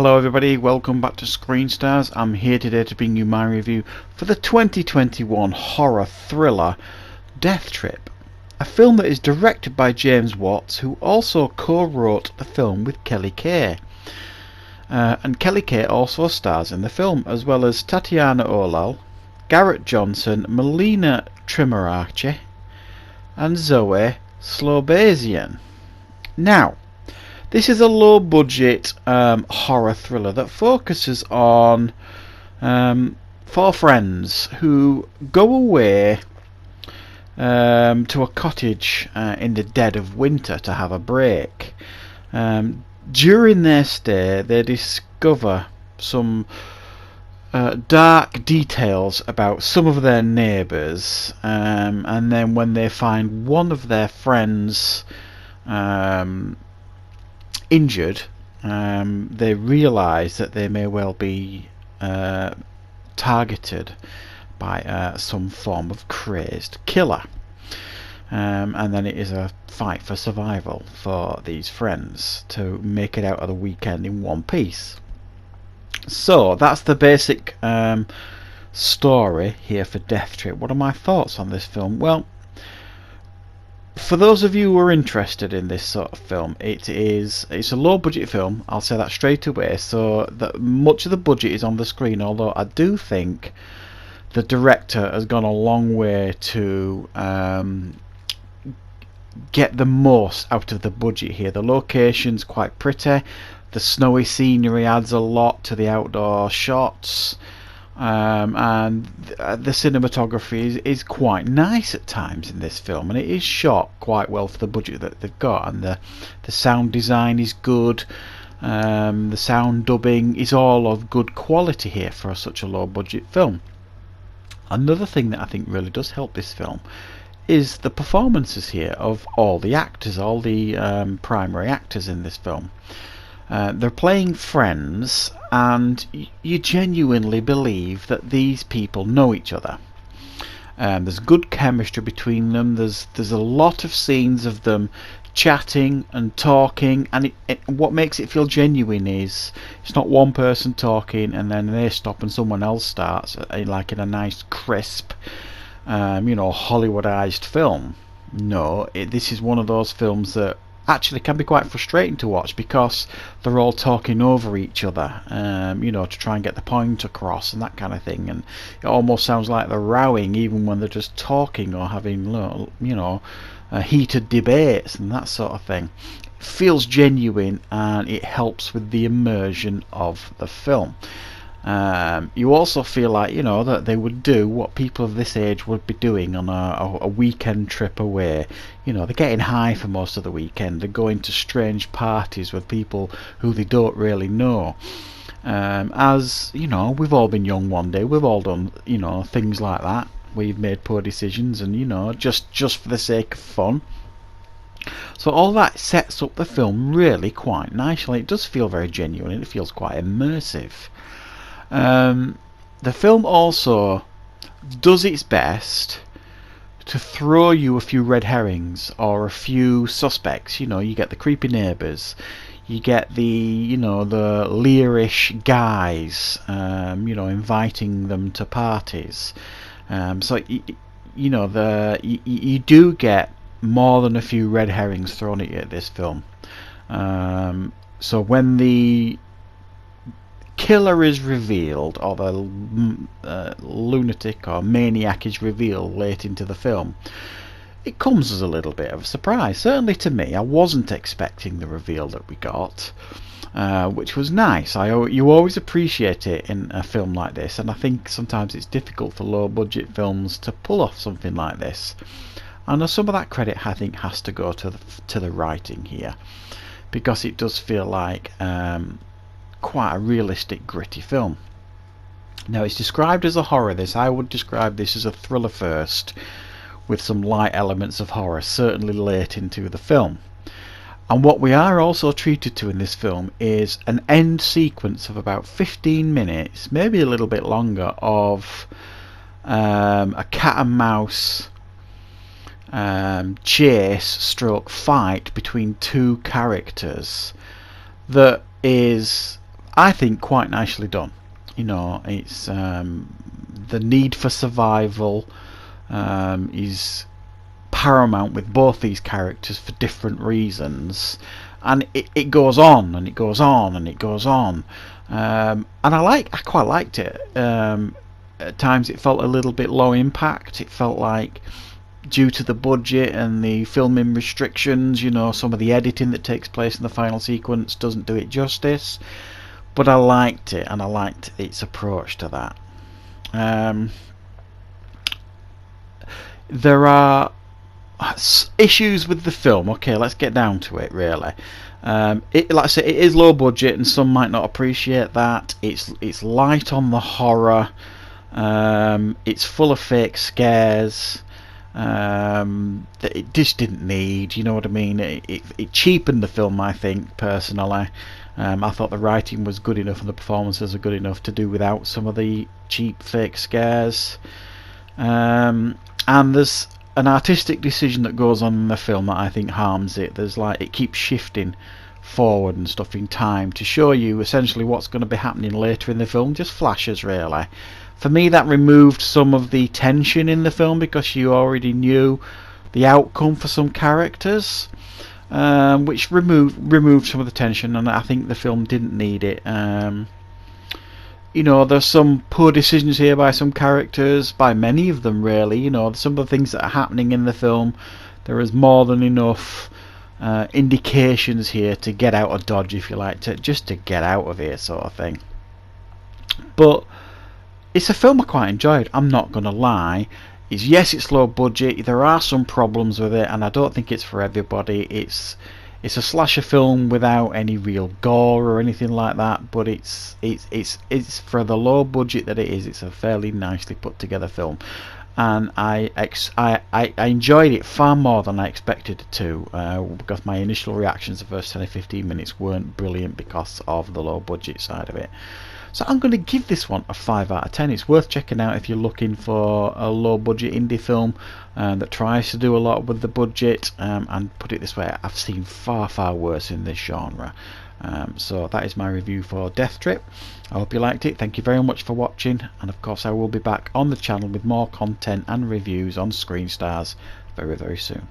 Hello everybody, welcome back to Screen Stars. I'm here today to bring you my review for the 2021 horror thriller Death Trip, a film that is directed by James Watts, who also co-wrote the film with Kelly Kay. And Kelly Kay also stars in the film, as well as Tatiana Olal, Garrett Johnson, Melina Trimorace and Zoe Slobazian. Now, this is a low-budget horror thriller that focuses on four friends who go away to a cottage in the dead of winter to have a break. During their stay, they discover some dark details about some of their neighbours, and then when they find one of their friends injured, they realise that they may well be targeted by some form of crazed killer, and then it is a fight for survival for these friends to make it out of the weekend in one piece. So that's the basic story here for Death Trip. What are my thoughts on this film? Well, for those of you who are interested in this sort of film, it's a low budget film, I'll say that straight away, so that much of the budget is on the screen, although I do think the director has gone a long way to get the most out of the budget here. The location's quite pretty, the snowy scenery adds a lot to the outdoor shots, and the cinematography is quite nice at times in this film, and it is shot quite well for the budget that they've got, and the sound design is good. The sound dubbing is all of good quality here for such a low budget film. Another thing that I think really does help this film is the performances here of all the actors, all the primary actors in this film. They're playing friends, and you genuinely believe that these people know each other. There's good chemistry between them. There's a lot of scenes of them chatting and talking, and what makes it feel genuine is it's not one person talking and then they stop and someone else starts, like in a nice crisp Hollywoodized film. No, this is one of those films that actually can be quite frustrating to watch because they're all talking over each other, to try and get the point across and that kind of thing, and it almost sounds like they're rowing even when they're just talking or having heated debates and that sort of thing. It feels genuine and it helps with the immersion of the film. You also feel like that they would do what people of this age would be doing on a weekend trip away. They're getting high for most of the weekend. They're going to strange parties with people who they don't really know. As we've all been young one day. We've all done things like that. We've made poor decisions, and just for the sake of fun. So all that sets up the film really quite nicely. It does feel very genuine, and it feels quite immersive. The film also does its best to throw you a few red herrings or a few suspects. You get the creepy neighbours, you get the the leerish guys, inviting them to parties. So you do get more than a few red herrings thrown at you at this film. So when the killer is revealed, or the lunatic or maniac is revealed late into the film, it comes as a little bit of a surprise. Certainly to me, I wasn't expecting the reveal that we got, which was nice. You always appreciate it in a film like this, and I think sometimes it's difficult for low budget films to pull off something like this. And some of that credit I think has to go to the writing here, because it does feel like quite a realistic, gritty film. Now, it's described as a horror. I would describe this as a thriller first, with some light elements of horror, certainly late into the film. And what we are also treated to in this film is an end sequence of about 15 minutes, maybe a little bit longer, of a cat and mouse chase stroke fight between two characters that is I think, quite nicely done. You know, it's the need for survival is paramount with both these characters for different reasons, and it goes on and it goes on and it goes on, and I quite liked it. At times it felt a little bit low impact. It felt like, due to the budget and the filming restrictions, you know, some of the editing that takes place in the final sequence doesn't do it justice. But I liked it, and I liked its approach to that. There are issues with the film. Okay, let's get down to it. Really, like I say, it is low budget, and some might not appreciate that. It's light on the horror. It's full of fake scares that it just didn't need. You know what I mean? It cheapened the film, I think, personally. I thought the writing was good enough and the performances are good enough to do without some of the cheap fake scares. And there's an artistic decision that goes on in the film that I think harms it. There's like, it keeps shifting forward and stuff in time to show you essentially what's going to be happening later in the film. Just flashes, really. For me, that removed some of the tension in the film because you already knew the outcome for some characters, which removed some of the tension, and I think the film didn't need it. You know, there's some poor decisions here by some characters, by many of them really. You know, some of the things that are happening in the film, there is more than enough indications here to get out of Dodge, if you like, to get out of here, sort of thing. But it's a film I quite enjoyed, I'm not going to lie. It's low budget, there are some problems with it, and I don't think it's for everybody. It's a slasher film without any real gore or anything like that, but it's for the low budget that it is, it's a fairly nicely put together film. And I enjoyed it far more than I expected to, because my initial reactions the first 10 or 15 minutes weren't brilliant because of the low budget side of it. So I'm going to give this one a 5 out of 10. It's worth checking out if you're looking for a low budget indie film that tries to do a lot with the budget, and put it this way, I've seen far worse in this genre. So that is my review for Death Trip. I hope you liked it. Thank you very much for watching, and of course I will be back on the channel with more content and reviews on Screen Stars very soon.